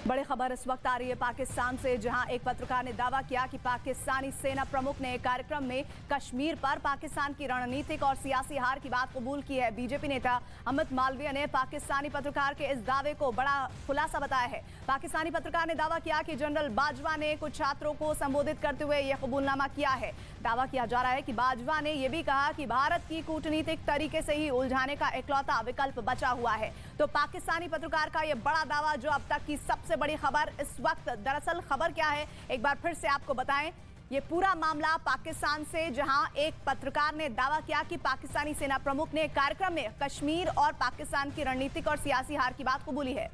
बड़ी खबर इस वक्त आ रही है पाकिस्तान से, जहां एक पत्रकार ने दावा किया कि पाकिस्तानी सेना प्रमुख ने एक कार्यक्रम में कश्मीर पर पाकिस्तान की रणनीतिक और सियासी हार की बात कबूल की है। बीजेपी नेता अमित मालवीय ने पाकिस्तानी पत्रकार के इस दावे को बड़ा खुलासा बताया है। पाकिस्तानी पत्रकार ने दावा किया कि जनरल बाजवा ने कुछ छात्रों को संबोधित करते हुए यह कबूलनामा किया है। दावा किया जा रहा है कि बाजवा ने यह भी कहा कि भारत की कूटनीतिक तरीके से ही उलझाने का इकलौता विकल्प बचा हुआ है। तो पाकिस्तानी पत्रकार का यह बड़ा दावा, जो अब तक की सबसे बड़ी खबर इस वक्त, दरअसल खबर क्या है एक बार फिर से आपको बताएं। ये पूरा मामला पाकिस्तान से, जहां एक पत्रकार ने दावा किया कि पाकिस्तानी सेना प्रमुख ने कार्यक्रम में कश्मीर और पाकिस्तान की रणनीतिक और सियासी हार की बात कबूली है।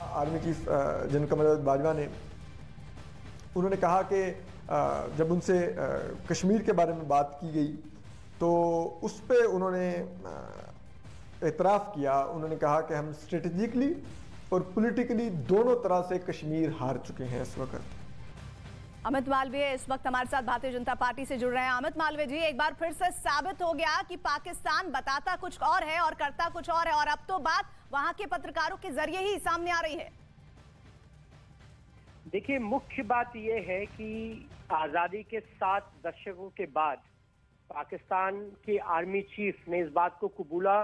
आर्मी चीफ जनरल कमर बाजवा ने उन्होंने कहा कि जब उनसे कश्मीर के बारे में बात की गई तो उस पर उन्होंने एतराफ़ किया। उन्होंने कहा कि हम स्ट्रेटेजिकली और पॉलिटिकली दोनों तरह से कश्मीर हार चुके हैं इस वक्त। अमित मालवीय इस वक्त हमारे साथ भारतीय जनता पार्टी से जुड़ रहे हैं। अमित मालवीय जी, एक बार फिर से साबित हो गया कि पाकिस्तान बताता कुछ और है और करता कुछ और है, और अब तो बात वहां के पत्रकारों के जरिए ही सामने आ रही है। देखिए, मुख्य बात यह है कि आजादी के 7 दशकों के बाद पाकिस्तान के आर्मी चीफ ने इस बात को कबूला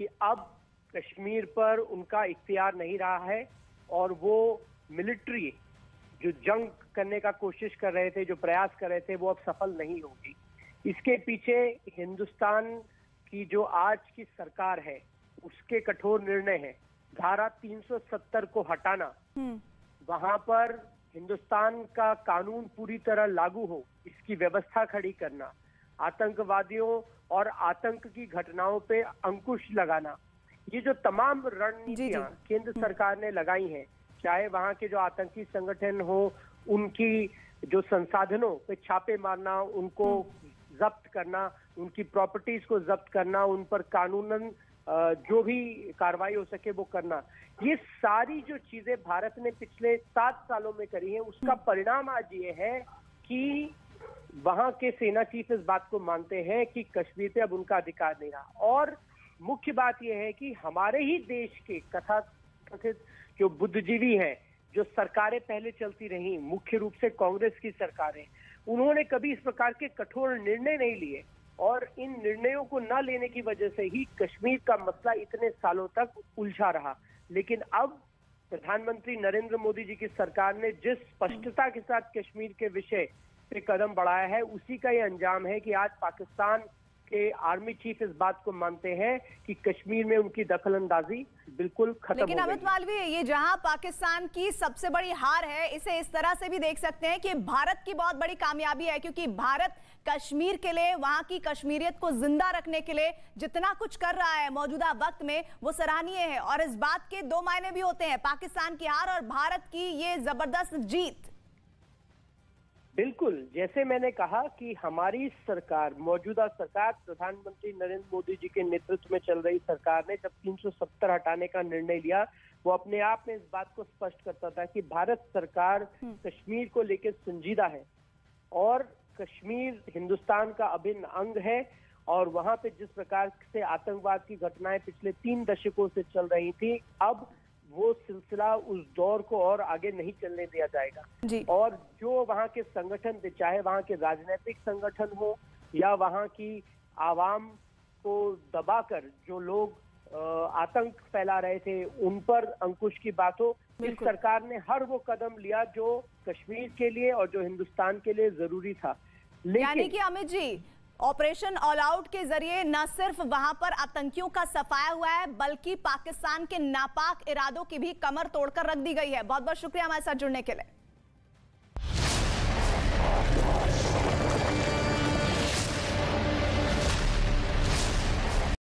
कि अब कश्मीर पर उनका इख्तियार नहीं रहा है और वो मिलिट्री जो जंग करने का कोशिश कर रहे थे, जो प्रयास कर रहे थे, वो अब सफल नहीं होगी। इसके पीछे हिंदुस्तान की जो आज की सरकार है उसके कठोर निर्णय हैं। धारा 370 को हटाना, वहां पर हिंदुस्तान का कानून पूरी तरह लागू हो इसकी व्यवस्था खड़ी करना, आतंकवादियों और आतंक की घटनाओं पे अंकुश लगाना, ये जो तमाम रणनीतियां केंद्र सरकार ने लगाई हैं, चाहे वहां के जो आतंकी संगठन हो उनकी जो संसाधनों पे छापे मारना, उनको जब्त करना, उनकी प्रॉपर्टीज को जब्त करना, उन पर कानूनन जो भी कार्रवाई हो सके वो करना, ये सारी जो चीजें भारत ने पिछले 7 सालों में करी है, उसका परिणाम आज ये है कि वहां के सेना चीफ इस बात को मानते हैं कि कश्मीर पे अब उनका अधिकार नहीं रहा। और मुख्य बात यह है कि हमारे ही देश के कथित जो बुद्धिजीवी हैं, जो सरकारें पहले चलती रही, मुख्य रूप से कांग्रेस की सरकारें, उन्होंने कभी इस प्रकार के कठोर निर्णय नहीं लिए, और इन निर्णयों को न लेने की वजह से ही कश्मीर का मसला इतने सालों तक उलझा रहा। लेकिन अब प्रधानमंत्री नरेंद्र मोदी जी की सरकार ने जिस स्पष्टता के साथ कश्मीर के विषय पे कदम बढ़ाया है, उसी का ये अंजाम है कि आज पाकिस्तान के आर्मी चीफ इस बात को मानते हैं कि कश्मीर में उनकी दखलंदाजी बिल्कुल खत्म हो गई। लेकिन अमित मालवीय, ये जहां पाकिस्तान की सबसे बड़ी हार है, इसे इस तरह से भी देख सकते हैं कि भारत की बहुत बड़ी कामयाबी है, क्योंकि भारत कश्मीर के लिए, वहां की कश्मीरियत को जिंदा रखने के लिए जितना कुछ कर रहा है मौजूदा वक्त में, वो सराहनीय है। और इस बात के 2 मायने भी होते हैं, पाकिस्तान की हार और भारत की ये जबरदस्त जीत। बिल्कुल, जैसे मैंने कहा कि हमारी सरकार, मौजूदा सरकार, प्रधानमंत्री नरेंद्र मोदी जी के नेतृत्व में चल रही सरकार ने जब 370 हटाने का निर्णय लिया, वो अपने आप में इस बात को स्पष्ट करता था कि भारत सरकार कश्मीर को लेकर संजीदा है और कश्मीर हिंदुस्तान का अभिन्न अंग है। और वहां पे जिस प्रकार से आतंकवाद की घटनाएं पिछले 3 दशकों से चल रही थी, अब वो सिलसिला, उस दौर को और आगे नहीं चलने दिया जाएगा। और जो वहां के संगठन थे, चाहे वहां के राजनीतिक संगठन हो या वहां की आवाम को दबाकर जो लोग आतंक फैला रहे थे, उन पर अंकुश की बात हो, इस सरकार ने हर वो कदम लिया जो कश्मीर के लिए और जो हिंदुस्तान के लिए जरूरी था। यानी कि Amit ji, operation all out के जरिए न सिर्फ वहां पर आतंकियों का सफाया हुआ है, बल्कि पाकिस्तान के नापाक इरादों की भी कमर तोड़कर रख दी गई है। बहुत बहुत शुक्रिया हमारे साथ जुड़ने के लिए।